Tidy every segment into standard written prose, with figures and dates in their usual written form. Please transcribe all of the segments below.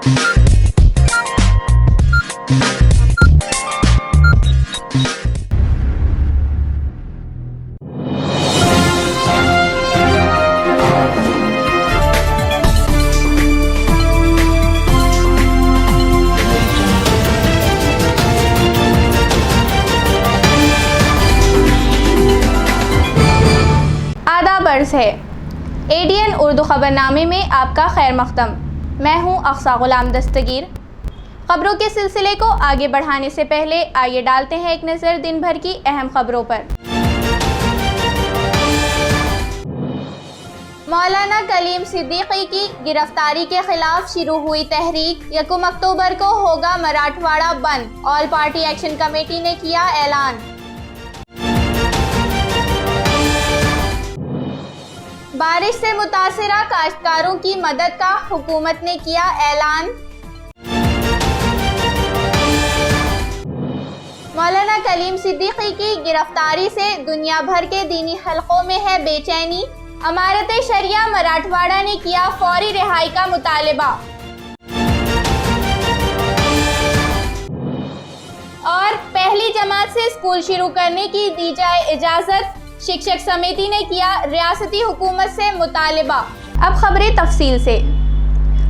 है एडीएन उर्दू खबरनामे में आपका खैर मकदम। मैं हूं अक्सा गुलाम दस्तगीर। खबरों के सिलसिले को आगे बढ़ाने से पहले आइए डालते हैं एक नज़र दिन भर की अहम खबरों पर। मौलाना कलीम सिद्दीकी की गिरफ्तारी के खिलाफ शुरू हुई तहरीक। 1 अक्टूबर को होगा मराठवाड़ा बंद। ऑल पार्टी एक्शन कमेटी ने किया ऐलान। बारिश से मुतासिरा काश्तकारों की मदद का हुकूमत ने किया ऐलान। मौलाना कलीम सिद्दीकी की गिरफ्तारी से दुनिया भर के दीनी हलकों में है बेचैनी। अमारत शरिया मराठवाड़ा ने किया फौरी रिहाई का मुतालबा। और पहली जमात से स्कूल शुरू करने की दी जाए इजाजत। शिक्षक समिति ने किया रियासती हुकूमत से मुतालबा। अब खबरें तफसील से।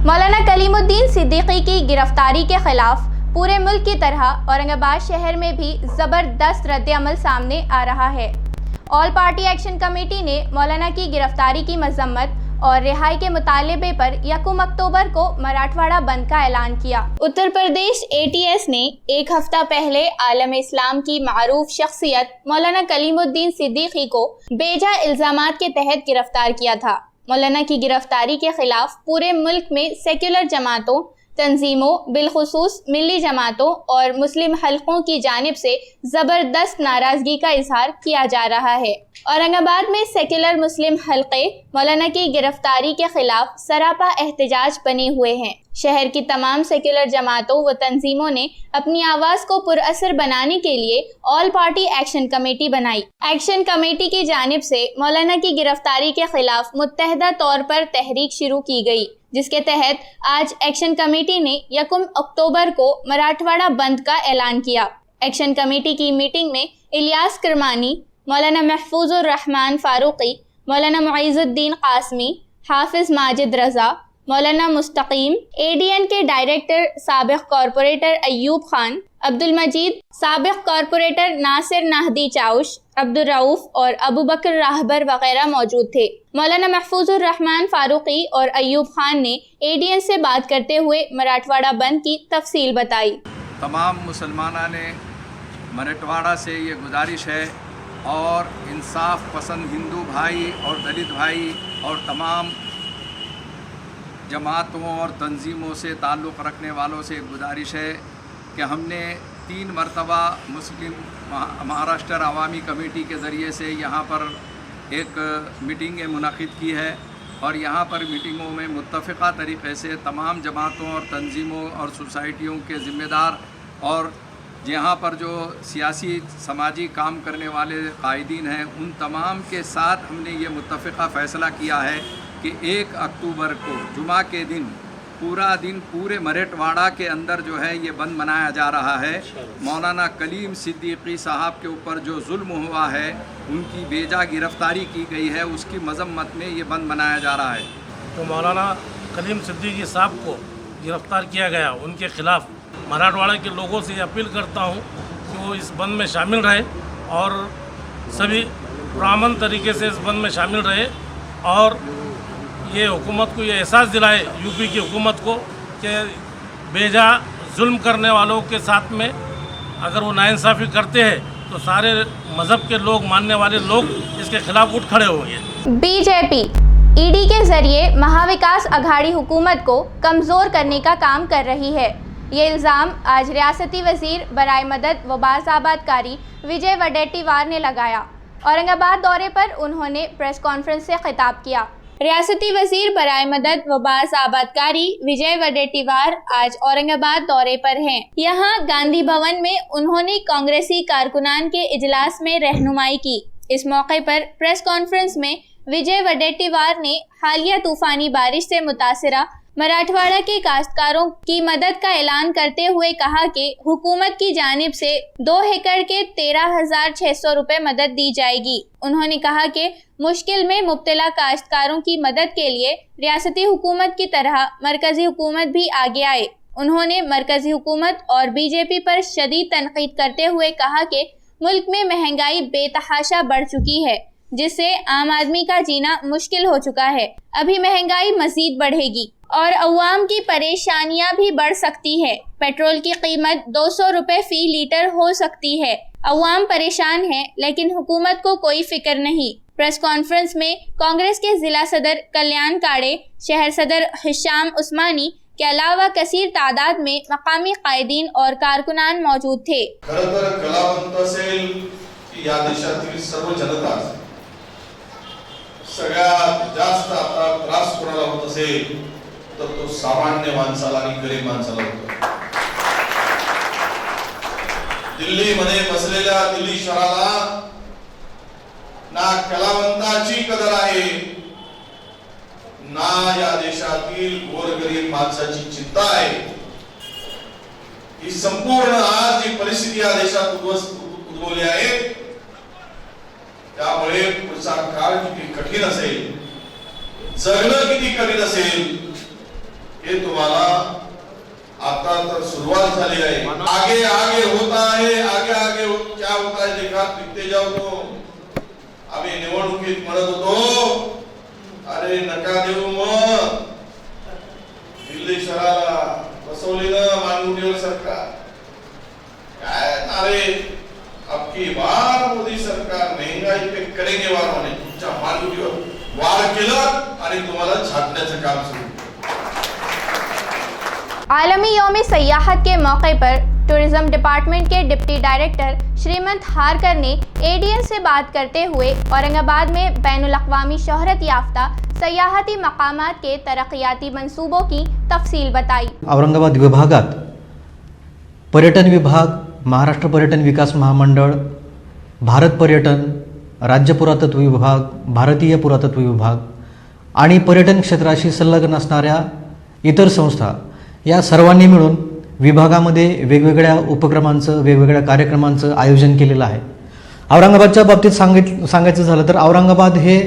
मौलाना कलीमुद्दीन सिद्दीकी की गिरफ्तारी के खिलाफ पूरे मुल्क की तरह औरंगाबाद शहर में भी ज़बरदस्त रद्द-ए-अमल सामने आ रहा है। ऑल पार्टी एक्शन कमेटी ने मौलाना की गिरफ्तारी की मजम्मत और रिहाई के मुतालबे पर 1 अक्टूबर को मराठवाड़ा बंद का ऐलान किया। उत्तर प्रदेश ATS ने एक हफ्ता पहले आलम इस्लाम की मारूफ शख्सियत मौलाना कलीमुद्दीन सिद्दीकी को बेजा इल्जामात के तहत गिरफ्तार किया था। मौलाना की गिरफ्तारी के खिलाफ पूरे मुल्क में सेक्युलर जमातों, तंजीमों, बिलखुसूस मिली जमातों और मुस्लिम हलकों की जानिब से ज़बरदस्त नाराज़गी का इजहार किया जा रहा है। औरंगाबाद में सेक्युलर मुस्लिम हलके मौलाना की गिरफ्तारी के खिलाफ सरापा एहतजाज बने हुए हैं। शहर की तमाम सेक्युलर जमातों व तंजीमों ने अपनी आवाज़ को पुरअसर बनाने के लिए ऑल पार्टी एक्शन कमेटी बनाई। एक्शन कमेटी की जानिब से मौलाना की गिरफ्तारी के खिलाफ मुत्तहदा तौर पर तहरीक शुरू की गई, जिसके तहत आज एक्शन कमेटी ने 1 अक्टूबर को मराठवाड़ा बंद का ऐलान किया। एक्शन कमेटी की मीटिंग में इलियास करमानी, मौलाना महफूजुर रहमान फारूकी, मौलाना मुइज़ुद्दीन कासमी, हाफिज माजिद रजा, मौलाना मुस्तकीम, ADN के डायरेक्टर साबिक कॉरपोरेटर अयूब खान, अब्दुल मजीद, साबिक कॉरपोरेटर नासिर नाहदी चाउश, अब्दुल रऊफ और अबू बकर राहबर वगैरह मौजूद थे। मौलाना महफूजुर रहमान फारूकी और अयूब खान ने ADN से बात करते हुए मराठवाड़ा बंद की तफसील बताई। तमाम मुसलमाना ने मराठवाड़ा से ये गुजारिश है और इंसाफ पसंद हिंदू भाई और दलित भाई और तमाम जमातों और तंजीमों से ताल्लुक़ रखने वालों से गुजारिश है कि हमने 3 मरतबा मुस्लिम महाराष्ट्र अवामी कमेटी के ज़रिए से यहाँ पर एक मीटिंग मुनक़िद की है और यहाँ पर मीटिंगों में मुत्तफ़िक़ा तरीक़े से तमाम जमातों और तंजीमों और सोसाइटियों के ज़िम्मेदार और यहाँ पर जो सियासी समाजी काम करने वाले कायदीन हैं उन तमाम के साथ हमने ये मुत्तफ़िक़ा फ़ैसला किया है कि 1 अक्टूबर को जुमा के दिन पूरा दिन पूरे मराठवाड़ा के अंदर जो है ये बंद मनाया जा रहा है। मौलाना कलीम सिद्दीकी साहब के ऊपर जो जुल्म हुआ है, उनकी बेजा गिरफ्तारी की गई है, उसकी मजम्मत में ये बंद मनाया जा रहा है। तो मौलाना कलीम सिद्दीकी साहब को गिरफ़्तार किया गया, उनके ख़िलाफ़ मराठवाड़ा के लोगों से अपील करता हूँ कि वो इस बंद में शामिल रहे और सभी पुरअमन तरीके से इस बंद में शामिल रहे और ये हुकूमत को ये एहसास दिलाए, यूपी की हुकूमत को, कि बेजा जुल्म करने वालों के साथ में अगर वो नाइंसाफ़ी करते हैं तो सारे मज़हब के लोग, मानने वाले लोग इसके खिलाफ उठ खड़े होंगे। बीजेपी ईडी के जरिए महाविकास अघाड़ी हुकूमत को कमज़ोर करने का काम कर रही है। ये इल्ज़ाम आज रियासती वज़ीर बराए मदद व बाज़ाबादकारी विजय वडेट्टीवार ने लगाया। औरंगाबाद दौरे पर उन्होंने प्रेस कॉन्फ्रेंस से खिताब किया। रियासती वज़ीर बराए मदद व बाज़ाबादकारी विजय वडेट्टीवार आज औरंगाबाद दौरे पर हैं। यहाँ गांधी भवन में उन्होंने कांग्रेसी कारकुनान के इजलास में रहनुमाई की। इस मौके पर प्रेस कॉन्फ्रेंस में विजय वडेट्टीवार ने हालिया तूफ़ानी बारिश से मुतासिरा मराठवाड़ा के काश्तकारों की मदद का ऐलान करते हुए कहा कि हुकूमत की जानिब से 2 एकड़ के 13,600 रुपए मदद दी जाएगी। उन्होंने कहा कि मुश्किल में मुब्तला काश्तकारों की मदद के लिए रियासती हुकूमत की तरह मरकजी हुकूमत भी आगे आए। उन्होंने मरकजी हुकूमत और बीजेपी पर शदीद तनकीद करते हुए कहा कि मुल्क में महंगाई बेतहाशा बढ़ चुकी है, जिससे आम आदमी का जीना मुश्किल हो चुका है। अभी महंगाई मजीद बढ़ेगी और अवाम की परेशानियां भी बढ़ सकती है। पेट्रोल की कीमत 200 रुपए फी लीटर हो सकती है। अवाम परेशान है, लेकिन हुकूमत को कोई फिक्र नहीं। प्रेस कॉन्फ्रेंस में कांग्रेस के जिला सदर कल्याण काड़े, शहर सदर हिशाम उस्मानी के अलावा कसीर तादाद में मकामी कायदीन और कारकुनान मौजूद थे। खरं तर कलावंत असेल की या देशातील सर्व जनता सगळ्यात जास्त आता त्रास कोणाला होत असेल तर तो सामान्य माणसाला आणि गरीब माणसाला होतो। दिल्लीमध्ये बसलेल्या दिल्ली शहराला ना कलावंताची कदर आहे, ना या देशातील गोरगरीब माणसाची चिंता आहे। ही संपूर्ण आज जी परिस्थिती या देशात उद्भवली आहे, त्यामुळे पुढचा काळ किती कठीण असेल, जगणं किती कठीण असेल हे तुम्हाला आता तर सुरुवात झाली आहे। आगे आगे होता है, आगे आगे क्या होता है देखा दिखते जाओ। तो आम्ही निवडणुकीत म्हणत होतो, अरे नका देऊ मग दिल्ली शहराला बसवली ना मानगुटीवर सरकार, काय अरे अब की बार मोदी सरकार महंगाई पे करेंगे वार म्हणे, तुमच्या मानगुटीवर वार केलं आणि तुम्हाला छाटण्याचं काम सुरू। आलमी यौम सयाहत के मौके पर टूरिज्म डिपार्टमेंट के डिप्टी डायरेक्टर श्रीमंत हारकर ने एडीएन से बात करते हुए औरंगाबाद में बैनुल-अक़वामी शोहरत याफ्ता सयाहती मकामात के तरक्याती मंसूबों की तफसील बताई। औरंगाबाद विभागात पर्यटन विभाग, महाराष्ट्र पर्यटन विकास महामंडळ, भारत पर्यटन, राज्य पुरातत्व विभाग, भारतीय पुरातत्व विभाग आणि पर्यटन क्षेत्राशी संलग्न असणाऱ्या इतर संस्था या सर्वांनी मिळून विभागामध्ये वेगवेगळ्या उपक्रमांचं, वेगवेगळ्या कार्यक्रमांचं आयोजन केलेलं आहे। औरंगाबादच्या बाबतीत सांगायचं झालं तर औरंगाबाद हे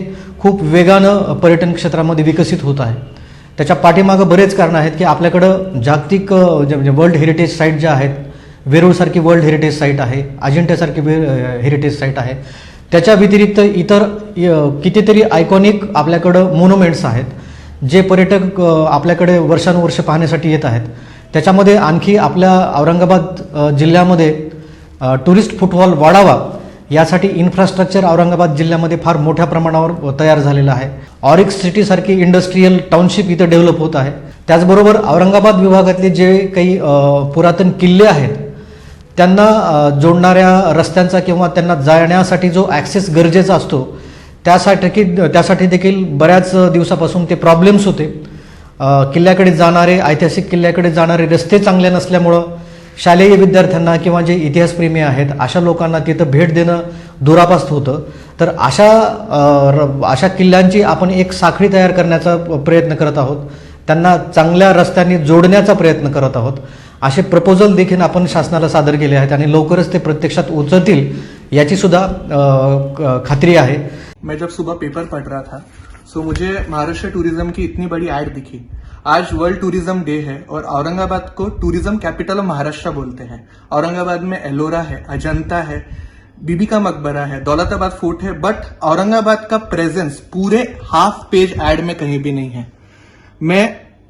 खूप वेगानं पर्यटन क्षेत्रामध्ये विकसित होत आहे। त्याच्या पाठीमागं बरेच कारणं आहेत की आपल्याकडं जागतिक वर्ल्ड हेरिटेज साईट ज्या आहेत, वेरूळसारखी वर्ल्ड हेरिटेज साईट आहे, अजिंठ्यासारखी हेरिटेज साईट आहे। त्याच्या व्यतिरिक्त इतर कितीतरी आयकॉनिक आपल्याकडं मोन्युमेंट्स आहेत, जे पर्यटक आपल्याकडे वर्षानुवर्ष पाहण्यासाठी येत आहेत। त्याच्यामध्ये आणखी आपल्या औरंगाबाद जिल्ह्यामध्ये टुरिस्ट फुटफॉल वाढावा यासाठी इन्फ्रास्ट्रक्चर औरंगाबाद जिल्ह्यामध्ये फार मोठ्या प्रमाणावर तयार झालेलं आहे। ऑरिक्स सिटीसारखी इंडस्ट्रियल टाउनशिप इथं डेव्हलप होत आहे। त्याचबरोबर औरंगाबाद विभागातले जे काही पुरातन किल्ले आहेत त्यांना जोडणाऱ्या रस्त्यांचा किंवा त्यांना जाण्यासाठी जो ॲक्सेस गरजेचा असतो त्यासाठी देखील बऱ्याच दिवसापासून ते प्रॉब्लेम्स होते। किल्ल्याकडे जाणारे, ऐतिहासिक किल्ल्याकडे जाणारे रस्ते चांगले नसल्यामुळं शालेय विद्यार्थ्यांना किंवा जे इतिहासप्रेमी आहेत अशा लोकांना तिथं भेट देणं दुरापास्त होतं। तर अशा किल्ल्यांची आपण एक साखळी तयार करण्याचा प्रयत्न करत आहोत, त्यांना चांगल्या रस्त्यांनी जोडण्याचा प्रयत्न करत आहोत। असे प्रपोजल देखील आपण शासनाला सादर केले आहेत आणि लवकरच ते प्रत्यक्षात उतरतील याची सुद्धा खात्री आहे। मैं जब सुबह पेपर पढ़ रहा था तो मुझे महाराष्ट्र टूरिज्म की इतनी बड़ी ऐड दिखी। आज वर्ल्ड टूरिज्म डे है और औरंगाबाद को टूरिज्म कैपिटल ऑफ महाराष्ट्र बोलते हैं। औरंगाबाद में एलोरा है, अजंता है, बीबी का मकबरा है, दौलताबाद फोर्ट है, बट औरंगाबाद का प्रेजेंस पूरे हाफ पेज ऐड में कहीं भी नहीं है। मैं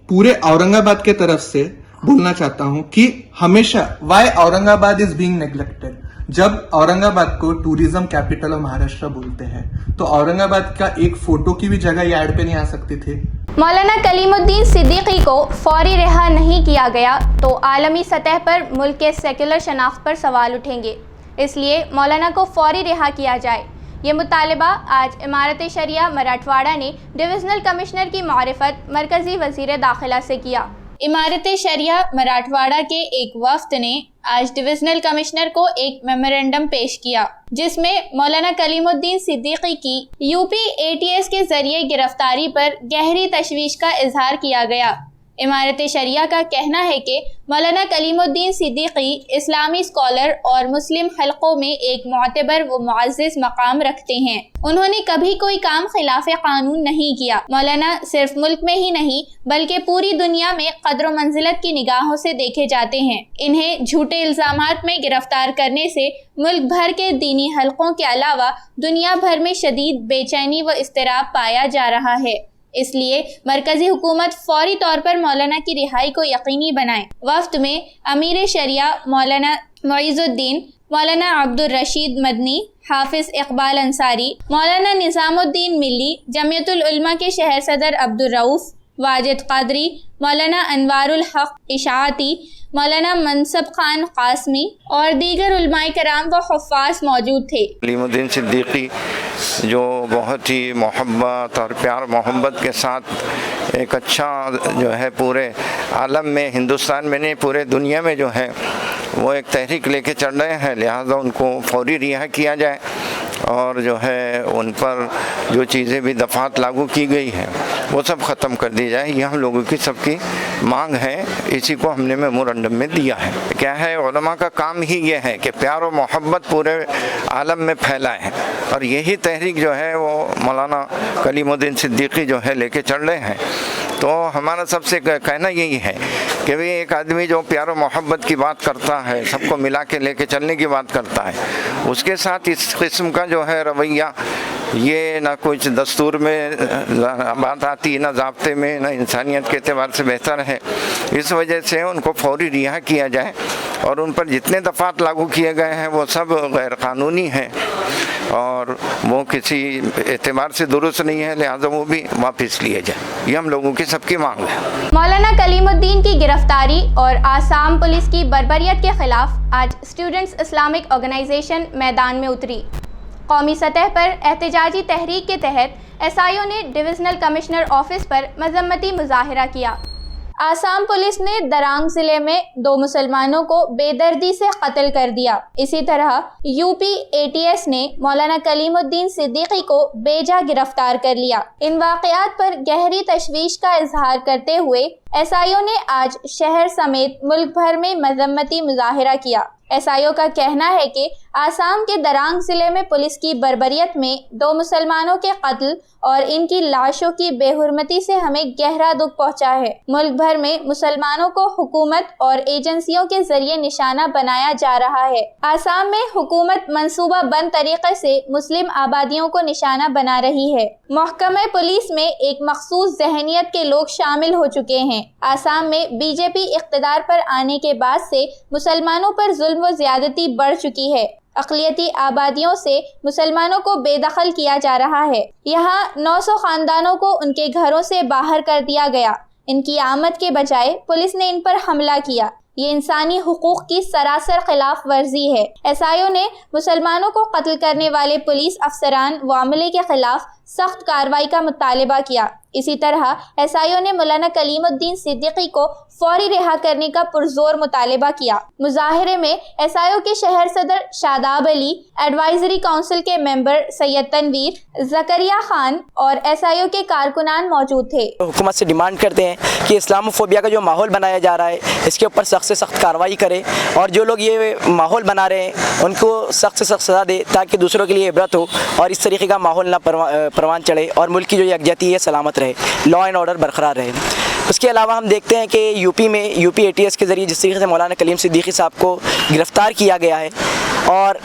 पूरे औरंगाबाद के तरफ से बोलना चाहता हूं कि हमेशा why Aurangabad is being neglected. जब औरंगाबाद को टूरिज्म कैपिटल ऑफ महाराष्ट्र बोलते हैं तो औरंगाबाद का एक फोटो की भी जगह ये ऐड पे नहीं आ सकती थी। मौलाना कलीमुद्दीन सिद्दीकी को फौरी रिहा नहीं किया गया तो आलमी सतह पर मुल्क के सेक्युलर शनाख्त पर सवाल उठेंगे, इसलिए मौलाना को फौरी रिहा किया जाए। ये मुतालबा आज इमारत शरिया मराठवाड़ा ने डिविजनल कमिश्नर की मारिफत मरकजी वजीर दाखिला से किया। इमारत शरिया मराठवाड़ा के एक वफ्द ने आज डिविजनल कमिश्नर को एक मेमोरेंडम पेश किया, जिसमें मौलाना कलीमुद्दीन सिद्दीकी की यूपी एटीएस के जरिए गिरफ्तारी पर गहरी तशवीश का इजहार किया गया। इमारत शरिया का कहना है कि मौलाना कलीमुद्दीन सिद्दीकी इस्लामी स्कॉलर और मुस्लिम हलकों में एक मोतबर व मुअज़्ज़ज़ मकाम रखते हैं। उन्होंने कभी कोई काम खिलाफ कानून नहीं किया। मौलाना सिर्फ मुल्क में ही नहीं बल्कि पूरी दुनिया में कद्र मंजिलत की निगाहों से देखे जाते हैं। इन्हें झूठे इल्जामात में गिरफ्तार करने से मुल्क भर के दीनी हलकों के अलावा दुनिया भर में शदीद बेचैनी व इज़्तिराब पाया जा रहा है। इसलिए मरकजी हुकूमत फौरी तौर पर मौलाना की रिहाई को यकीनी बनाए। वफ्द में अमीर शरिया मौलाना मुइज़ुद्दीन, मौलाना अब्दुल रशीद मदनी, हाफिज इकबाल अंसारी, मौलाना निज़ामुद्दीन मिल्ली, जमियतुल उलमा के शहर सदर अब्दुल रऊफ, वाजिद कादरी, मौलाना अनवारुल हक इशाअती, मौलाना मनसब खान कासमी और दीगर उलमाए कराम व हुफ़्फ़ाज़ मौजूद थे। कलीमुद्दीन सिद्दीकी जो बहुत ही मोहब्बत और प्यार मोहब्बत के साथ एक अच्छा जो है पूरे आलम में, हिंदुस्तान में नहीं पूरे दुनिया में जो है वो एक तहरीक लेके चल रहे हैं, लिहाजा उनको फौरी रिहा किया जाए और जो है उन पर जो चीज़ें भी दफ़ात लागू की गई हैं वो सब ख़त्म कर दी जाए। ये हम लोगों की सबकी मांग है, इसी को हमने मेमोरेंडम में दिया है। क्या है, उलमा का काम ही ये है कि प्यार और मोहब्बत पूरे आलम में फैलाएं और यही तहरीक जो है वो मौलाना कलीमुद्दीन सिद्दीकी जो है लेके चल रहे हैं। तो हमारा सबसे कहना यही है कि भाई एक आदमी जो प्यार और मोहब्बत की बात करता है, सबको मिला के लेके चलने की बात करता है, उसके साथ इस किस्म का जो है रवैया ये ना कुछ दस्तूर में बात आती, ना ज़ाब्ते में, ना इंसानियत के एतबार से बेहतर है। इस वजह से उनको फौरी रिहा किया जाए और उन पर जितने दफ़ात लागू किए गए हैं वो सब गैर कानूनी हैं और वो किसी एतबार से दुरुस्त नहीं है, लिहाजा वो भी वापस लिए जाए। ये हम लोगों की सबकी मांग है। मौलाना कलीमुद्दीन की गिरफ्तारी और आसाम पुलिस की बर्बरियत के खिलाफ आज स्टूडेंट्स इस्लामिक ऑर्गेनाइजेशन मैदान में उतरी। कौमी सतह पर एहतजाजी तहरीक के तहत एसआईओ ने डिविजनल कमिश्नर ऑफिस पर मजम्मती मुजाहिरा किया। आसाम पुलिस ने दरांग जिले में 2 मुसलमानों को बेदर्दी से कत्ल कर दिया। इसी तरह यूपी एटीएस ने मौलाना कलीमुद्दीन सिद्दीकी को बेजा गिरफ्तार कर लिया। इन वाक़यात पर गहरी तशवीश का इजहार करते हुए एसआईओ ने आज शहर समेत मुल्क भर में मजम्मती मुजाहिरा किया। एसआईओ का कहना है कि आसाम के दरांग जिले में पुलिस की बर्बरियत में 2 मुसलमानों के कत्ल और इनकी लाशों की बेहुरमती से हमें गहरा दुख पहुंचा है। मुल्क भर में मुसलमानों को हुकूमत और एजेंसियों के जरिए निशाना बनाया जा रहा है। आसाम में हुकूमत मंसूबा बंद तरीके से मुस्लिम आबादियों को निशाना बना रही है। महकमे पुलिस में एक मखसूस जहनियत के लोग शामिल हो चुके हैं। आसाम में बीजेपी इख्तिदार पर आने के बाद से मुसलमानों पर जुल्म व ज्यादती बढ़ चुकी है। अक़लियती आबादियों से मुसलमानों को बेदखल किया जा रहा है। यहाँ 900 खानदानों को उनके घरों से बाहर कर दिया गया। इनकी आमद के बजाय पुलिस ने इन पर हमला किया। ये इंसानी हुकूक की सरासर खिलाफ वर्जी है। एसआईओ ने मुसलमानों को कत्ल करने वाले पुलिस अफसरान व अमले के खिलाफ सख्त कार्रवाई का मुतालबा किया। इसी तरह एसआईओ ने मौलाना कलीमुद्दीन सिद्दीकी को फौरी रिहा करने का पुरजोर मुतालबा किया। मुजाहिरे में एसआईओ के शहर सदर शादाब अली, एडवाइजरी काउंसिल के मेंबर सैयद तनवीर, जकरिया खान और एसआईओ के कारकुनान मौजूद थे। हुकूमत से डिमांड करते हैं कि इस्लामोफोबिया का जो माहौल बनाया जा रहा है इसके ऊपर सख्त से सख्त कार्रवाई करे और जो लोग ये माहौल बना रहे हैं उनको सख्त से सख्त सज़ा दे ताकि दूसरों के लिए इबरत हो और इस तरीके का माहौल ना परवान चढ़े और मुल्क की जो यकजहती है सलामत रहे, लॉ एंड ऑर्डर बरकरार रहे। उसके अलावा हम देखते हैं कि यूपी एटीएस के ज़रिए जिस तरीके से मौलाना कलीम सिद्दीकी साहब को गिरफ़्तार किया गया है और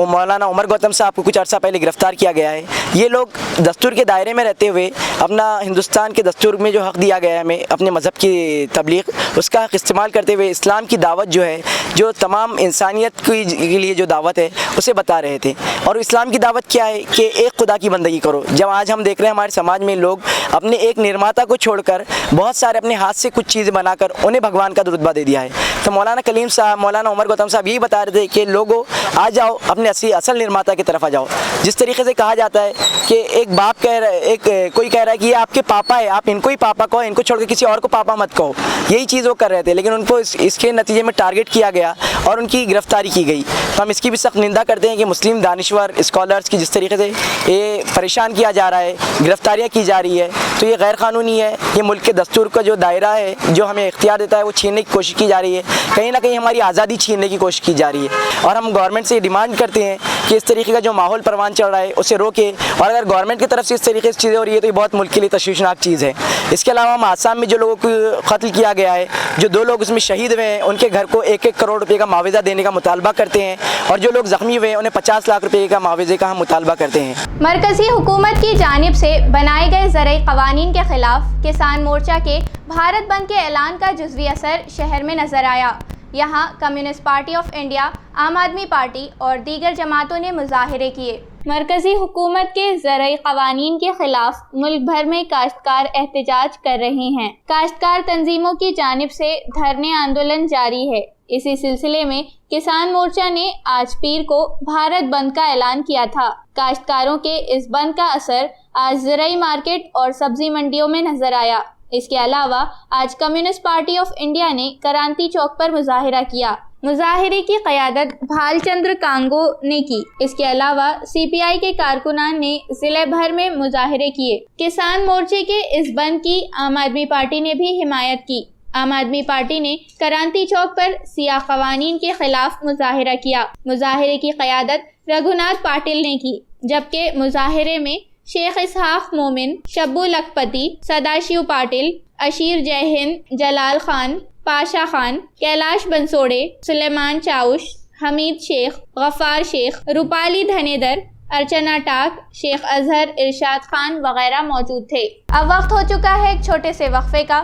मौलाना उमर गौतम साहब को कुछ अर्सा पहले गिरफ़्तार किया गया है। ये लोग दस्तूर के दायरे में रहते हुए अपना हिंदुस्तान के दस्तूर में जो हक़ दिया गया है हमें अपने मज़हब की तबलीग, उसका हक़ इस्तेमाल करते हुए इस्लाम की दावत जो है, जो तमाम इंसानियत के लिए जो दावत है उसे बता रहे थे। और इस्लाम की दावत क्या है कि एक खुदा की बंदगी करो। जब आज हम देख रहे हैं हमारे समाज में लोग अपने एक निर्माता को छोड़कर बहुत सारे अपने हाथ से कुछ चीज़ें बनाकर उन्हें भगवान का रुतबा दे दिया है। तो मौलाना कलीम साहब, मौलाना उमर गौतम साहब यही बता रहे थे कि लोगों आ जाओ, अपने असल निर्माता की तरफ आ जाओ। जिस तरीके से कहा जाता है कि एक बाप कह रहा है, कोई कह रहा है कि ये आपके पापा है, आप इनको ही पापा कहो, इनको छोड़कर किसी और को पापा मत कहो। यही चीज़ वो कर रहे थे, लेकिन उनको इसके नतीजे में टारगेट किया गया और उनकी गिरफ्तारी की गई। तो हम इसकी भी सख्त निंदा करते हैं कि मुस्लिम दानिश्वर स्कॉलर्स की जिस तरीके से ये परेशान किया जा रहा है, गिरफ्तारियाँ की जा रही है, तो ये गैर कानूनी है। ये मुल्क के दस्तूर का जो दायरा है, जो हमें इख्तियार देता है, वो छीनने की कोशिश की जा रही है। कहीं ना कहीं हमारी आज़ादी छीनने की कोशिश की जा रही है। और हम गवर्नमेंट से डिमांड करते हैं कि इस तरीके का जो माहौल परवान चल रहा है उसे रोके, और अगर गवर्नमेंट की तरफ से इस तरीके से चीज़ें हो रही है तो ये बहुत मुल्क के लिए तशवीशनाक चीज़ है। इसके अलावा हम आसाम में जो लोगों को कत्ल किया गया है, जो 2 लोग उसमें शहीद हुए हैं, उनके घर को 1-1 करोड़ रुपये का मुआवजा देने का मुतालबा करते हैं, और जो लोग ज़ख्मी हुए हैं उन्हें 50 लाख रुपये का मुआवजे का हम मुतालबा करते हैं। मरकज़ी हुकूमत की जानिब से बनाए गए ज़रई क़वानीन के ख़िलाफ़ किसान मोर्चा के भारत बंद के ऐलान का जुज़वी असर शहर में नज़र आया। यहाँ कम्युनिस्ट पार्टी ऑफ इंडिया, आम आदमी पार्टी और दीगर जमातों ने मुजाहरे किए। मरकज़ी हुकूमत के ज़रई क़वानीन के ख़िलाफ़ मुल्क भर में काश्तकार एहतजाज कर रहे हैं। काश्तकार तंजीमों की जानिब से धरने आंदोलन जारी है। इसी सिलसिले में किसान मोर्चा ने आज पीर को भारत बंद का ऐलान किया था। काश्तकारों के इस बंद का असर आज ज़रई मार्केट और सब्जी मंडियों में नजर आया। इसके अलावा आज कम्युनिस्ट पार्टी ऑफ इंडिया ने क्रांति चौक पर मुजाहिरा किया। मुजाहिरे की क़यादत भालचंद्र कांगो ने की। इसके अलावा CPI के कारकुनान ने जिले भर में मुजाहिरे किए। किसान मोर्चे के इस बंद की आम आदमी पार्टी ने भी हिमायत की। आम आदमी पार्टी ने क्रांति चौक पर सियाह क़वानीन के खिलाफ मुजाहिरा किया। मुजाहिरे की क़यादत रघुनाथ पाटिल ने की, जबकि मुजाहिरे में शेख इसहाक मोमिन, शब्बू लखपति, सदाशिव पाटिल, अशीर जयहिंद, जलाल खान, पाशा खान, कैलाश बंसोड़े, सुलेमान चाउश, हमीद शेख, गफ्फार शेख, रूपाली धनेदर, अर्चना टाक, शेख अजहर, इरशाद खान वगैरह मौजूद थे। अब वक्त हो चुका है एक छोटे से वक्फे का।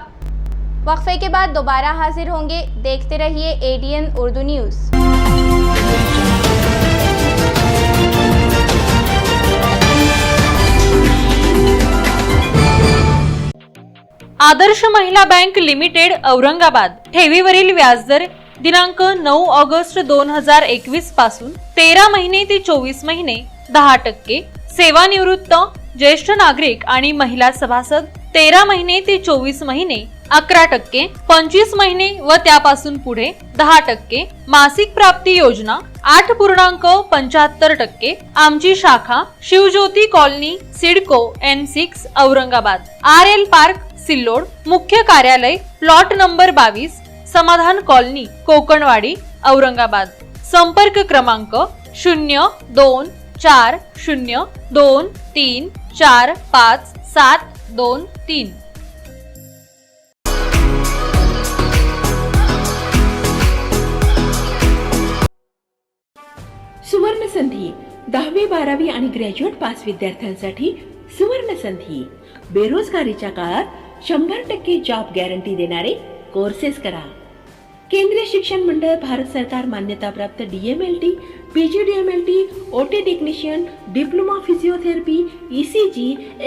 वक्फे के बाद दोबारा हाजिर होंगे। देखते रहिए ADN उर्दू न्यूज़। आदर्श महिला बँक लिमिटेड औरंगाबाद ठेवीवरील व्याजदर दिनांक 9 ऑगस्ट 2021 पासून 13 महिने ते 24 महिने 10%, सेवानिवृत्त, ज्येष्ठ नागरिक आणि महिला सभासद 13 महिने ते 24 महिने 11%, 25 महिने व त्यापासून पुढे 10%, मासिक प्राप्ती योजना 8.75%। आमची शाखा Shivjyoti colony, CIDCO N6 Aurangabad, RL park Sillod, मुख्य कार्यालय प्लॉट नंबर 22, समाधान कॉलनी, कोकणवाडी, औरंगाबाद। संपर्क क्रमांक 024023455723। सुवर्ण संधी 10वी 12वी आणि ग्रॅज्युएट पास विद्यार्थ्यांसाठी सुवर्ण संधी। बेरोजगारीच्या काळात 100% जॉब गॅरंटी देणारे कोर्सेस करा। केंद्रीय शिक्षण मंडळ, भारत सरकार मान्यताप्राप्त DMLT, PGDMLT, OT technician, diploma physiotherapy, ECG,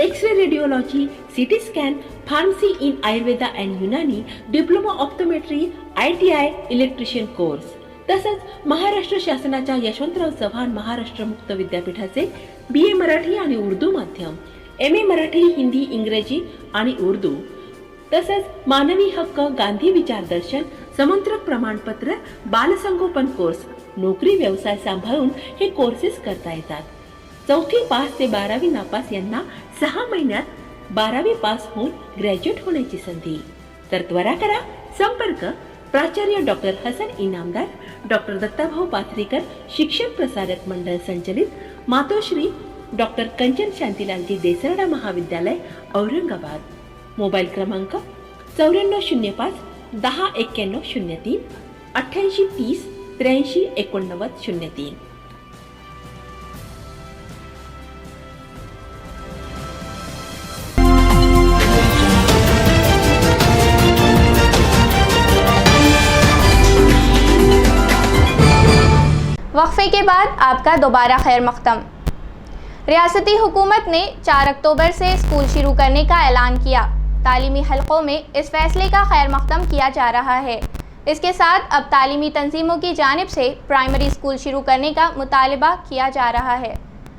X-ray radiology, CT scan, pharmacy in Ayurveda and Unani, diploma optometry, ITI electrician course, तसंच महाराष्ट्र शासनाच्या यशवंतराव चव्हाण महाराष्ट्र मुक्त विद्यापीठाचे BA मराठी आणि उर्दू माध्यम, MA मराठी, हिंदी, इंग्रजी आणि उर्दू, तसंच मानवी हक्क, गांधी विचार दर्शन, समंत्रक प्रमाणपत्र, बालसंगोपन कोर्स, नोकरी व्यवसाय सांभाळून हे कोर्सेस करता येतात। 4थी पास ते 12वी नापास यांना 6 महिन्यात 12वी पास होऊन ग्रॅज्युएट होण्याची संधी। तर त्वरा करा, संपर्क प्राचार्य डॉक्टर हसन इनामदार, डॉक्टर दत्ताभाऊ पाथरीकर, शिक्षण प्रसारक मंडळ संचलित, मातोश्री डॉक्टर कंचन शांतीलालजी देसरडा महाविद्यालय औरंगाबाद। मोबाईल क्रमांक 9405 109103 8830 83 8903। वक्फे के बाद आपका दोबारा खैर मकदम। रियासती हुकूमत ने 4 अक्टूबर से स्कूल शुरू करने का ऐलान किया। तालीमी हलकों में इस फैसले का खैर मकदम किया जा रहा है। इसके साथ अब तालीमी तंजीमों की जानिब से प्राइमरी स्कूल शुरू करने का मुतालबा किया जा रहा है।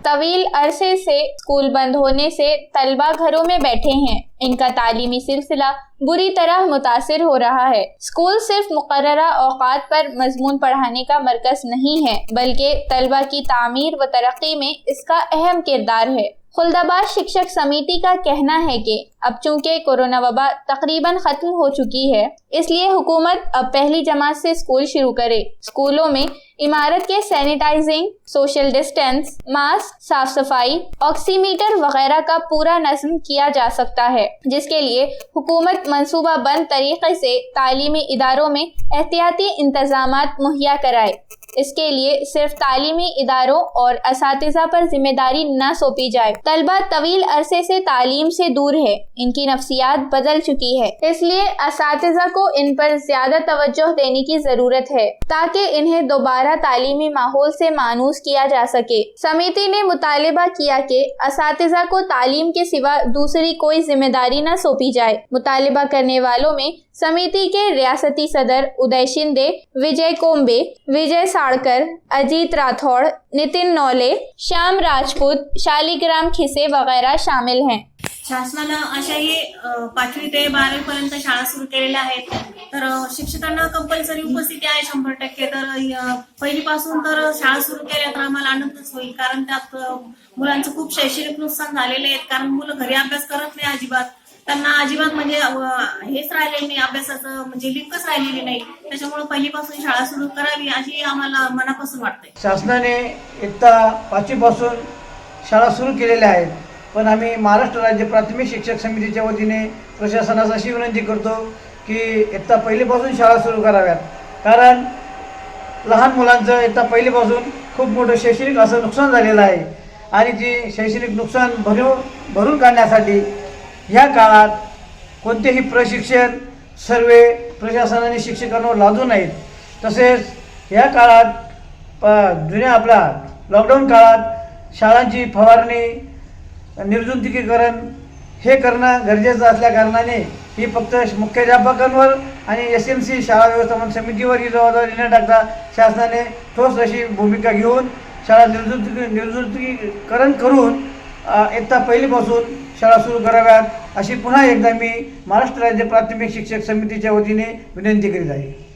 तवील अरसे से स्कूल बंद होने से तलबा घरों में बैठे हैं। इनका तालीमी सिलसिला बुरी तरह मुतासिर हो रहा है। स्कूल सिर्फ मुकर्ररा औकात पर मजमून पढ़ाने का मरकज नहीं है, बल्कि तलबा की तामीर व तरक्की में इसका अहम किरदार है। खुल्दाबाद शिक्षक समिति का कहना है कि अब चूंकि कोरोना वबा तकरीबन खत्म हो चुकी है, इसलिए हुकूमत अब पहली जमात से स्कूल शुरू करे। स्कूलों में इमारत के सैनिटाइजिंग, सोशल डिस्टेंस, मास्क, साफ सफाई, ऑक्सीमीटर वगैरह का पूरा नज़्म किया जा सकता है, जिसके लिए हुकूमत मंसूबाबंद तरीके से तालीमी इदारों में एहतियाती इंतजामात मुहैया कराए। इसके लिए सिर्फ तालीमी इदारों और असातिज़ा पर जिम्मेदारी न सौंपी जाए। तलबा तवील अरसे से तालीम से दूर है, इनकी नफ्सियात बदल चुकी है, इसलिए असातिज़ा को इन पर ज्यादा तवज्जो देने की जरूरत है ताकि इन्हें दोबारा तालीमी माहौल से मानूस किया जा सके। समिति ने मुतालिबा किया कि असातिज़ा को तालीम के सिवा दूसरी कोई जिम्मेदारी न सौंपी जाए। मुतालिबा करने वालों में समिति के रियासती सदर उदय शिंदे, विजय कोम्बे, विजय साड़कर, अजीत राठौड़, नितिन नौले, श्याम राजपूत, शालिग्राम खिसे वगैरह शामिल हैं। शासनानं अशाही 5वी ते 12वी पर्यंत शाळा सुरू केलेल्या आहेत, तर शिक्षकांना कंपल्सरी उपस्थिती आहे 100%। तर पहिलीपासून तर शाळा सुरू केल्या तर आम्हाला आनंदच होईल, कारण त्यात मुलांचं खूप शैक्षणिक नुकसान झालेले आहेत। कारण मुलं घरी अभ्यास करत नाही अजिबात, त्यांना अजिबात म्हणजे हेच राहिलेलं नाही, अभ्यासाचं म्हणजे लिंकच राहिलेली नाही। त्याच्यामुळे पहिलीपासून शाळा सुरू करावी अशी आम्हाला मनापासून वाटते। शासनाने इयत्ता 5वी पासून शाळा सुरू केलेल्या आहेत, पण आम्ही महाराष्ट्र राज्य प्राथमिक शिक्षक समितीच्या वतीने प्रशासनास अशी विनंती करतो की इयत्ता 1ली पासून शाळा सुरू कराव्यात, कारण लहान मुलांचं इयत्ता 1ली पासून खूप मोठं शैक्षणिक असं नुकसान झालेलं आहे आणि जी शैक्षणिक नुकसान भरून काढण्यासाठी ह्या काळात कोणतेही प्रशिक्षण सर्वे प्रशासनाने शिक्षकांवर लादू नयेत। तसेच या काळात जुन्या आपल्या लॉकडाऊन काळात शाळांची फवारणी, निर्जंतुकीकरण हे करणं गरजेचं असल्या कारणाने ही फक्त मुख्याध्यापकांवर आणि SMC शाळा व्यवस्थापन समितीवर ही जबाबदारी न टाकता शासनाने ठोस अशी भूमिका घेऊन शाळा निर्जंतुकीकरण करून इयत्ता 1ली पासून शाळा सुरू कराव्यात अशी पुन्हा एकदा मी महाराष्ट्र राज्य प्राथमिक शिक्षक समितीच्या वतीने विनंती करीत आहे।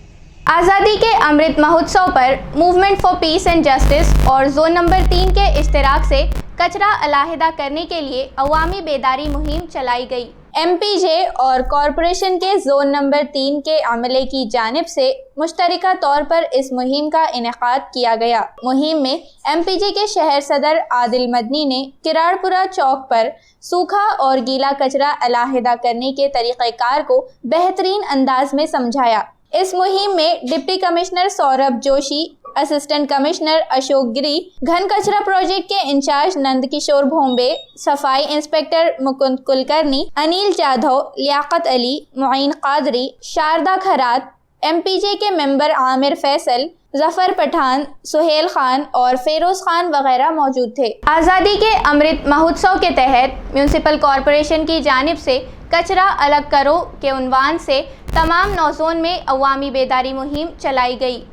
आज़ादी के अमृत महोत्सव पर movement for peace and justice और जोन नंबर 3 के इश्तिराक से कचरा अलहदा करने के लिए अवामी बेदारी मुहिम चलाई गई। MPJ और कॉरपोरेशन के जोन नंबर 3 के अमले की जानिब से मुश्तरका तौर पर इस मुहिम का इनेकाद किया गया। मुहिम में MPJ के शहर सदर आदिल मदनी ने किराड़पुरा चौक पर सूखा और गीला कचरा अलहदा करने के तरीक़ेकार को बेहतरीन अंदाज में समझाया। इस मुहिम में deputy commissioner Saurabh Joshi, assistant commissioner Ashok Giri, घन कचरा प्रोजेक्ट के इंचार्ज नंदकिशोर भोंबे, सफाई इंस्पेक्टर मुकुंद कुलकर्णी, अनिल जाधव, लियाकत अली, मुईन कादरी, शारदा खरात, MPJ के मेंबर आमिर फैसल, जफर पठान, सुहेल खान और फेरोज खान वगैरह मौजूद थे। आज़ादी के अमृत महोत्सव के तहत म्यूनसिपल कॉरपोरेशन की जानिब से कचरा अलग करो के उन्वान से तमाम 9 जोन में अवामी बेदारी मुहिम चलाई गई।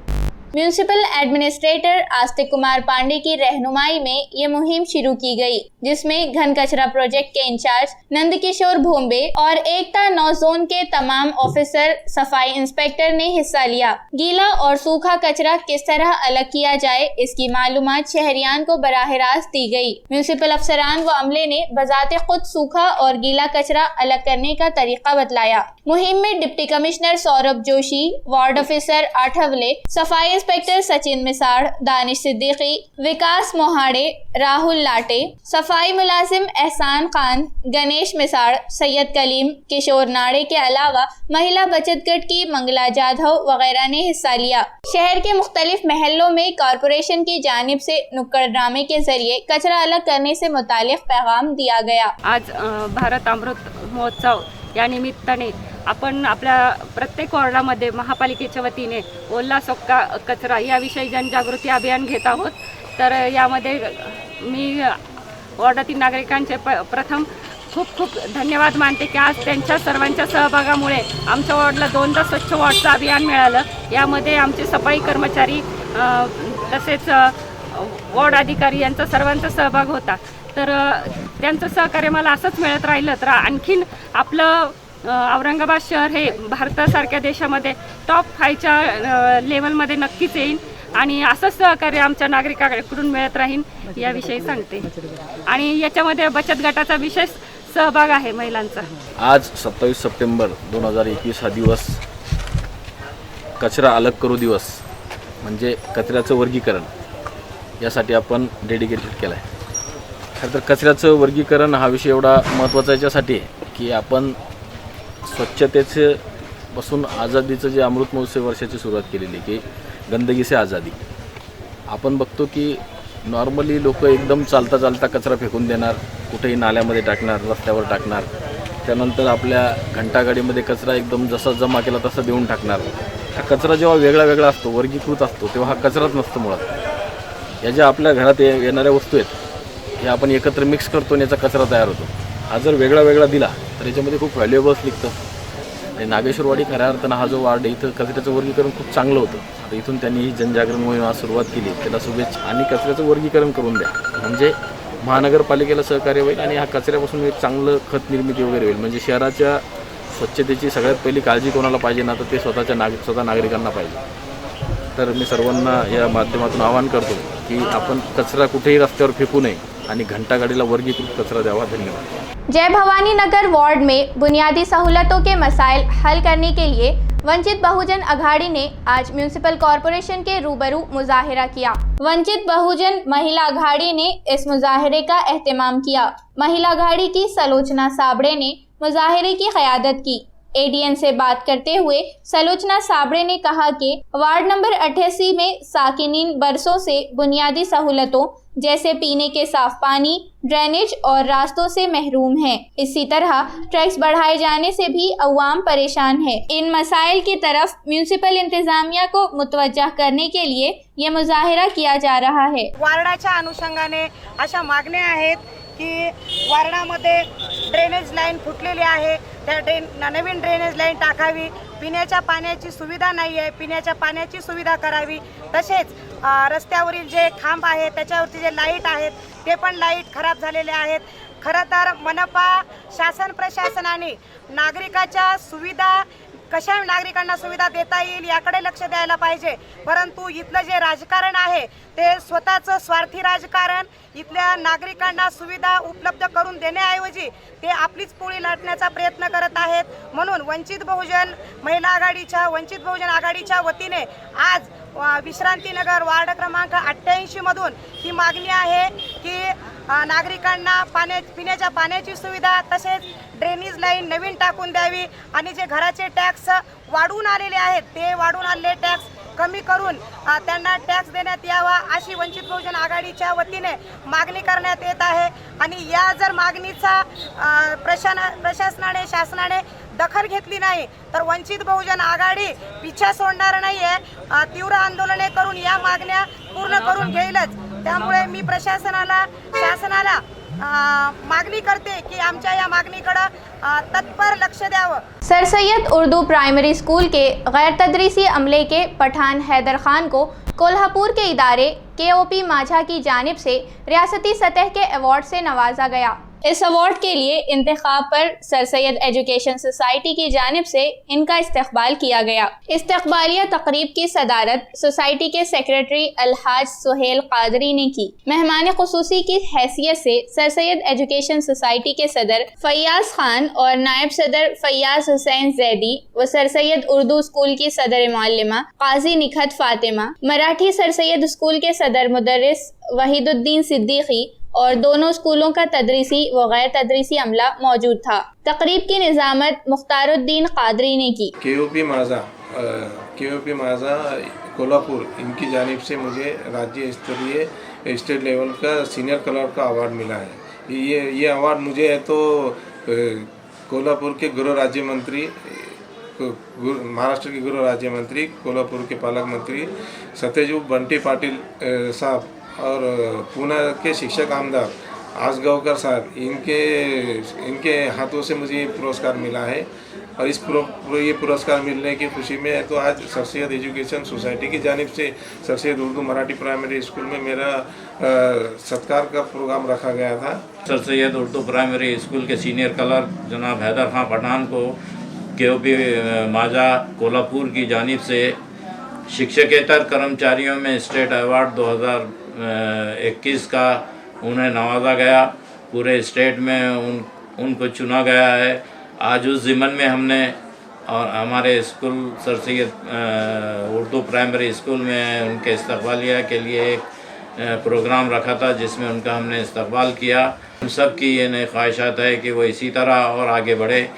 म्यूनसिपल एडमिनिस्ट्रेटर आस्तिक कुमार पांडे की रहनुमाई में ये मुहिम शुरू की गई, जिसमें घन कचरा प्रोजेक्ट के इंचार्ज नंदकिशोर भोंबे और एकता 9 जोन के तमाम ऑफिसर, सफाई इंस्पेक्टर ने हिस्सा लिया। गीला और सूखा कचरा किस तरह अलग किया जाए, इसकी मालूमात शहरियान को बराह रास्त दी गई। म्यूनसिपल अफसरान व अमले ने बजाते खुद सूखा और गीला कचरा अलग करने का तरीका बतलाया। मुहिम में deputy commissioner Saurabh Joshi, ward officer Athawale, सफाई इंस्पेक्टर सचिन मिसाड़, दानिश सिद्दीकी, विकास मोहाड़े, राहुल लाटे, सफाई मुलाजिम एहसान खान, गणेश मिसाड़, सैयद कलीम, किशोर नाड़े के अलावा महिला बचत गट की मंगला जाधव वगैरह ने हिस्सा लिया। शहर के मुख्तलिफ महलों में कॉरपोरेशन की जानिब से नुक्कड़ ड्रामे के जरिए कचरा अलग करने से मुतालिक पैगाम दिया गया। आज भारत अमृत महोत्सव या निमित्ताने आपण आपल्या प्रत्येक वॉर्डामध्ये महापालिकेच्या वतीने ओला सुका कचरा याविषयी जनजागृती अभियान घेत आहोत। तर यामध्ये मी वॉर्डातील नागरिकांचे प्रथम खूप खूप धन्यवाद मानते की आज त्यांच्या सर्वांच्या सहभागामुळे आमच्या वॉर्डला 2दा स्वच्छ वॉर्डचं अभियान मिळालं। यामध्ये आमचे सफाई कर्मचारी तसेच वॉर्ड अधिकारी यांचा सर्वांचा सहभाग होता. तर त्यांचं सहकार्य मला असंच मिळत राहिलं तर आणखीन आपलं औरंगाबाद शहर हे भारतासारख्या देशामध्ये टॉप 5च्या लेवलमध्ये नक्कीच येईल आणि असंच सहकार्य आमच्या नागरिकांकडून मिळत राहील याविषयी सांगते. आणि याच्यामध्ये बचत गटाचा विशेष सहभाग आहे महिलांचा. आज 27 सप्टेंबर 2021 हा दिवस कचरा अलग करू दिवस म्हणजे कचऱ्याचं वर्गीकरण यासाठी आपण डेडिकेटेड केला आहे. खरं तर कचऱ्याचं वर्गीकरण हा विषय एवढा महत्त्वाचा याच्यासाठी आहे की आपण स्वच्छतेचे पासून आझादीचं जे अमृत महोत्सव वर्षाची सुरुवात केलेली की गंदगी से आझादी. आपण बघतो की नॉर्मली लोक एकदम चालता चालता कचरा फेकून देणार, कुठेही नाल्यामध्ये टाकणार, रस्त्यावर टाकणार, त्यानंतर आपल्या घंटागाडीमध्ये कचरा एकदम जसा जमा केला तसा देऊन टाकणार. हा कचरा जेव्हा वेगळा वेगळा असतो, वर्गीकृत असतो, तेव्हा हा कचराच नसतो मुळात. या ज्या आपल्या घरात येणाऱ्या वस्तू आहेत हे आपण एकत्र मिक्स करतो आणि याचा कचरा तयार होतो. हा जर वेगळा वेगळा दिला तर याच्यामध्ये खूप व्हॅल्युएबल्स निघतं. आणि नागेश्वरवाडी खऱ्या अर्थानं हा जो वार्ड आहे इथं कचऱ्याचं वर्गीकरण खूप चांगलं होतं. आता इथून त्यांनी ही जनजागरण मोहीम आज सुरुवात केली, त्याला शुभेच्छा. आणि कचऱ्याचं वर्गीकरण करून द्या म्हणजे महानगरपालिकेला सहकार्य होईल आणि हा कचऱ्यापासून एक चांगलं खत निर्मिती वगैरे होईल. म्हणजे शहराच्या स्वच्छतेची सगळ्यात पहिली काळजी कोणाला पाहिजे ना तर ते स्वतः नागरिकांना पाहिजे. तर मी सर्वांना या माध्यमातून आवाहन करतो की आपण कचरा कुठेही रस्त्यावर फेकू नये आणि घंटागाडीला वर्गीकृत कचरा द्यावा. धन्यवाद. जय भवानी नगर वार्ड में बुनियादी सहूलतों के मसाइल हल करने के लिए वंचित बहुजन अघाड़ी ने आज म्यूनिसिपल कॉरपोरेशन के रूबरू मुजाहिरा किया। वंचित बहुजन महिला अघाड़ी ने इस मुजाहिरे का एहतमाम किया। महिला अघाड़ी की सलोचना साबड़े ने मुजाहिरे की क़यादत की। एडीएन से बात करते हुए सलोचना साबड़े ने कहा कि वार्ड नंबर 88 में साकिनीन बरसों से बुनियादी सहूलतों जैसे पीने के साफ पानी, ड्रेनेज और रास्तों से महरूम हैं। इसी तरह टैक्स बढ़ाए जाने से भी अवाम परेशान है। इन मसाइल की तरफ म्यूनिसिपल इंतजामिया को मुतवज्जा करने के लिए ये मुजाहिरा किया जा रहा है। वार्डाच्या अनुषंगाने अशा मागण्या आहेत की वार्डामध्ये ड्रेनेज लाईन फुटलेली आहे, त्या नवीन ड्रेनेज लाईन टाकावी, पिण्याच्या पाण्याची सुविधा नाही आहे, पिण्याच्या पाण्याची सुविधा करावी, तसेच रस्त्यावरील जे खांब आहेत त्याच्यावरती जे लाईट आहेत ते पण लाईट खराब झालेले आहेत. खरं तर मनपा शासन प्रशासनाने नागरिकाच्या सुविधा कशा नागरिकांना सुविधा देता येईल याकडे लक्ष द्यायला पाहिजे. परंतु इथलं जे राजकारण आहे ते स्वतःचं स्वार्थी राजकारण, इथल्या नागरिकांना सुविधा उपलब्ध करून देण्याऐवजी ते आपलीच पोळी लाटण्याचा प्रयत्न करत आहेत. म्हणून वंचित बहुजन महिला आघाडीच्या वंचित बहुजन आघाडीच्या वतीने आज विश्रांतीनगर वार्ड क्रमांक 88 मधून ही मागणी आहे की नागरिकांना पिण्याच्या पाण्याची सुविधा तसेच ड्रेनेज लाईन नवीन टाकून द्यावी आणि जे घराचे टॅक्स वाढून आलेले आहेत ते वाढून आलेले टॅक्स कमी करून त्यांना टॅक्स देण्यात यावा अशी वंचित बहुजन आघाडीच्या वतीने मागणी करण्यात येत आहे. आणि या जर मागणीचा प्रशासनाने शासनाने दखल घेतली नाही तर वंचित बहुजन आघाडी पिछा सोडणार नाहीये. तीव्र आंदोलने करून या मागण्या पूर्ण करून घेईलच. त्यामुळे मी प्रशासनाला शासनाला मागणी करते की आमच्या या मागणीकडे तत्पर लक्ष द्यावं. Sir Syed Urdu primary school के गैर तदरीसी अमले के पठान हैदर खान को कोल्हापुर के इदारे KOP माझा की जानिब से रियासती सतह के अवार्ड से नवाजा गया। इस अवार्ड के लिए इंतखाब पर सर सैयद एजुकेशन सोसाइटी की जानिब से इनका इस्तकबाल किया गया। इस्तकबालिया तकरीब की सदारत सोसाइटी के सेक्रेटरी अलहाज सुहेल कादरी ने की। मेहमान खुसूसी की हैसियत से सर सैयद एजुकेशन सोसाइटी के सदर फैयाज खान और नायब सदर फैयाज हुसैन जैदी व सर सैयद उर्दू स्कूल की सदर मौलिमा काजी निखत फातिमा, मराठी सर सैयद स्कूल के सदर मुदर्रिस वहीदुद्दीन सिद्दीकी और दोनों स्कूलों का तदरीसी व गैर तदरीसी अमला मौजूद था। तकरीब की निज़ामत मुख्तारुद्दीन कादरी ने की। KOP माझा कोल्हापुर इनकी जानिब से मुझे राज्य स्तरीय स्टेट लेवल का सीनियर क्लर्क का अवार्ड मिला है। ये अवार्ड मुझे है तो कोल्हापुर के गृह राज्य मंत्री महाराष्ट्र के गृह राज्य मंत्री कोल्हापुर के पालक मंत्री सत्यजीत बंटी पाटिल साहब और पुणे के शिक्षक आमदार आजगावकर साहब, इनके हाथों से मुझे ये पुरस्कार मिला है। और ये पुरस्कार मिलने की खुशी में तो आज सर सैयद एजुकेशन सोसाइटी की जानिब से Sir Syed Urdu Marathi primary school में मेरा सत्कार का प्रोग्राम रखा गया था। Sir Syed Urdu primary school के सीनियर क्लर्क जनाब हैदर खां पठान को केओपी माजा कोल्हापुर की जानिब से शिक्षकेतर कर्मचारियों में स्टेट अवार्ड 2021 का उन्हें नवाजा गया। पूरे स्टेट में उनको चुना गया है। आज उस ज़िमन में हमने और हमारे school sir Syed Urdu primary school में उनके इस्तकबालिया के लिए एक प्रोग्राम रखा था जिसमें उनका हमने इस्तकबाल किया। हम सब की ये नई ख्वाहिशात है कि वो इसी तरह और आगे बढ़े।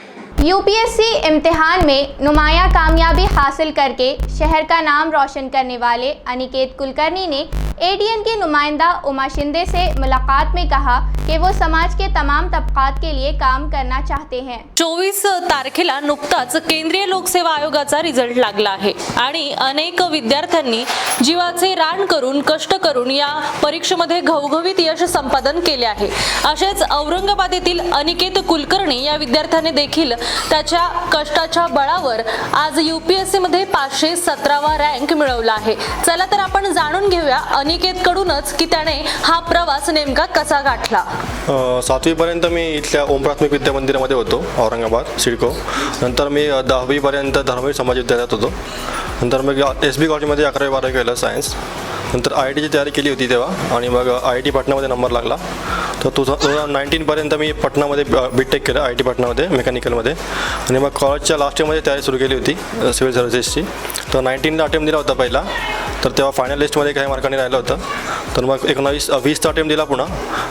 यूपीएससी इम्तिहान में नुमाया कामयाबी हासिल करके शहर का नाम रोशन करने वाले अनिकेत कुलकर्णी ने एडीएन की नुमाइंदा उमा शिंदे से मुलाकात में कहा कि वो समाज के तमाम तबकात के लिए काम करना चाहते हैं। 24 तारखेला नुकताच केंद्रीय लोकसेवा आयोगाचा रिझल्ट लागला आहे आणि अनेक विद्यार्थ्यांनी जीवाचे रान करून कष्ट करून या परीक्षेमध्ये घवघवीत यश संपादन केले आहे। असेच औरंगाबाद येथील अनिकेत कुलकर्णी या विद्यार्थ्याने देखील त्याच्या कष्टाच्या बळावर आज यूपीएससी मध्ये 517वा रँक मिळवला आहे। चला तर आपण जाणून घेऊया अनिकेत कडूनच की त्याने हा प्रवास नेमका कसा गाठला। 7वी पर्यंत मी इथल्या ओम प्राथमिक विद्या मंदिरामध्ये होतो औरंगाबाद सिडको। नंतर मी 10वी पर्यंत धर्मवीर समाज विद्यालयात होतो। नंतर मग SB कॉलेजमध्ये 11वी 12वी केलं सायन्स। नंतर IITची तयारी केली होती तेव्हा आणि मग IIT पाटणामध्ये नंबर लागला। तर 2019 पर्यंत मी पटनामध्ये बीटेक केलं IIT पाटणामध्ये मेकॅनिकलमध्ये आणि मग कॉलेजच्या लास्ट इयरमध्ये तयारी सुरू केली होती सिव्हिल सर्व्हिसेसची। तर 19ला अटेम्प्ट दिला होता पहिला, तर तेव्हा फायनल लिस्टमध्ये काही मार्कांनी राहिलं होतं। तर मग 20चा अटेम्प्ट दिला पुन्हा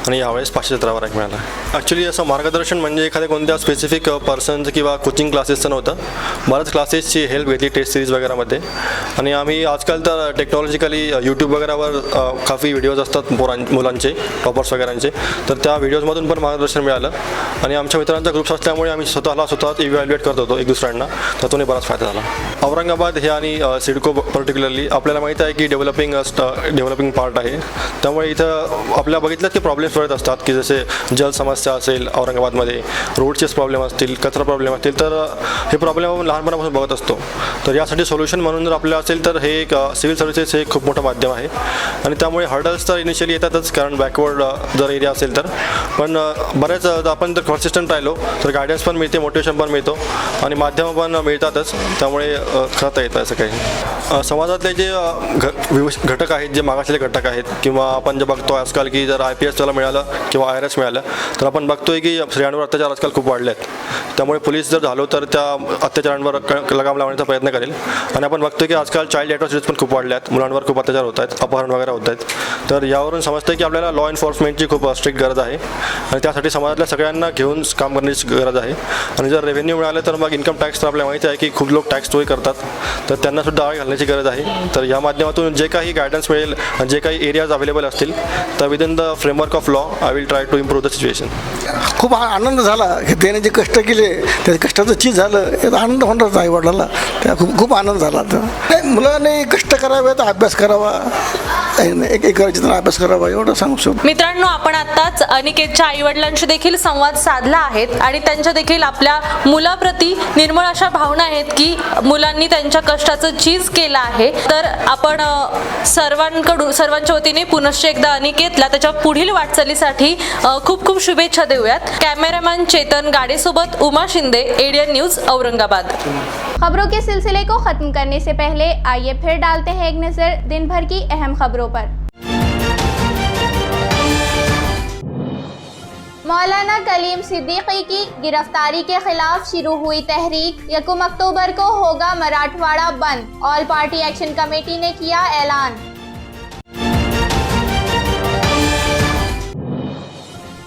आणि यावेळेस 517वा रँक मिळाला। ॲक्च्युली असं मार्गदर्शन म्हणजे एखाद्या कोणत्या स्पेसिफिक पर्सनचं किंवा कोचिंग क्लासेसचं नव्हतं। बऱ्याच क्लासेसची हेल्प घेतली टेस्ट सिरीज वगैरेमध्ये आणि आम्ही आजकाल तर टेक्नॉलॉजिकली यूट्यूब वगैरेवर काफी व्हिडिओज असतात मुलांचे टॉपर्स वगैरेंचे, तर त्या व्हिडिओजमधून पण मार्गदर्शन मिळालं आणि आमच्या मित्रांचा ग्रुप्स असल्यामुळे आम्ही स्वतःच इव्हॅल्युएट करत होतो एक दुसऱ्यांना, त्यातूनही बराच फायदा झाला। औरंगाबाद हे आणि सिडको पर्टिक्युलरली आपल्याला माहीत आहे की डेव्हलपिंग पार्ट आहे, त्यामुळे इथं आपल्या बघितलं की प्रॉब्लेम्स येत असतात की जसे जल समस्या असेल औरंगाबादमध्ये, रोडचेच प्रॉब्लेम असतील, कचरा प्रॉब्लेम असतील, तर हे प्रॉब्लेम आपण लहानपणापासून बघत असतो। तर यासाठी सोल्युशन म्हणून जर आपल्याला असेल तर हे एक सिव्हिल सर्व्हिसेस हे एक खूप मोठं माध्यम आहे आणि त्यामुळे हर्डल्स तर इनिशियली येतातच कारण बॅकवर्ड जर एरिया असेल तर, पण बऱ्याच आपण जर कन्सिस्टंट राहिलो तर गायडन्स पण मिळते, मोटिवेशन पण मिळतो आणि माध्यमं पण मिळतातच, त्यामुळे करता येतं असं काही। समाजातले जे घटक आहेत, जे मागासलेले घटक आहेत किंवा आपण जे बघतो आजकाल की जर IPS त्याला मिळालं किंवा IRS मिळालं तर आपण बघतोय की स्त्रियांवर अत्याचार आजकाल खूप वाढले आहेत, त्यामुळे पोलीस जर झालो तर त्या अत्याचारांवर लगाम लावण्याचा प्रयत्न करेल। आणि आपण बघतोय की आजकाल चाइल्ड ॲट्रॉसिटीज पण खूप वाढल्या आहेत, मुलांवर खूप अत्याचार होत आहेत, अपहरण वगैरे होत आहेत, तर यावरून समजतं की आपल्याला लॉ एन्फोर्समेंटची खूप स्ट्रिक्ट गरज आहे आणि त्यासाठी समाजातल्या सगळ्यांना घेऊन काम करण्याची गरज आहे। आणि जर रेव्हेन्यू मिळालं तर मग इन्कम टॅक्स तर आपल्याला माहिती आहे की खूप लोक टॅक्स चोरी करतात, तर त्यांनासुद्धा आळ घालण्याची गरज आहे। तर या माध्यमातून जे काही गायडन्स मिळेल आणि जे काही एरियाज अवेलेबल असतील तर within the framework of law I will try to improve the situation. खूप आनंद झाला की त्याने जे कष्ट केले त्या कष्टाचं चीज झालं, याचा आनंद होणारच आई वडिलांना, त्या खूप आनंद झाला। तर मुलांनी कष्ट करावे तर अभ्यास करावा, एक अभ्यास करावा एवढं सांगू शकतो। मित्रांनो, आपण आताच अनिकेतच्या आईवडिलांशी देखील संवाद साधला आहे आणि त्यांच्या देखील आपल्या मुलाप्रती निर्मळ अशा भावना आहेत की मुलांनी त्यांच्या कष्टाचं चीज केलं आहे। तर आपण सर्वांच्या वतीने पुनश्च एकदा अनिकेतला त्याच्या पुढील वाटचालीसाठी खूप खूप शुभेच्छा देऊयात। कॅमेरामॅन चेतन गाडेसोबत उमा शिंदे, एडीएन न्यूज औरंगाबाद। खबरों के सिलसिले को खत्म करने से पहले आइए फिर डालते हैं एक नजर दिन भर की अहम खबरों पर। मौलाना कलीम सिद्दीकी की गिरफ्तारी के खिलाफ शुरू हुई तहरीक, 1 अक्टूबर को होगा मराठवाड़ा बंद, ऑल पार्टी एक्शन कमेटी ने किया ऐलान।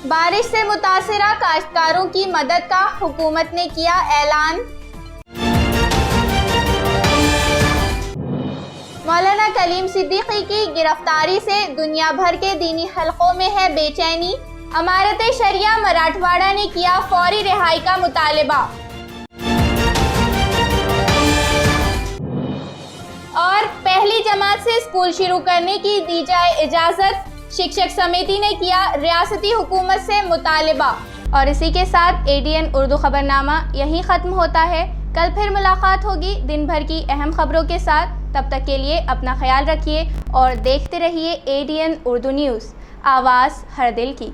बारिश से मुतासिरा काश्तकारों की मदद का हुकूमत ने किया ऐलान। मौलाना कलीम सिद्दीकी की गिरफ्तारी से दुनिया भर के दीनी हलकों में है बेचैनी, अमारत शरिया मराठवाड़ा ने किया फौरी रिहाई का मुतालिबा। और पहली जमात से स्कूल शुरू करने की दी जाए इजाजत, शिक्षक समिति ने किया रियासती हुकूमत से मुतालिबा। और इसी के साथ ADN उर्दू खबरनामा यहीं ख़त्म होता है। कल फिर मुलाकात होगी दिन भर की अहम खबरों के साथ। तब तक के लिए अपना ख्याल रखिए और देखते रहिए ADN उर्दू न्यूज़, आवाज़ हर दिल की।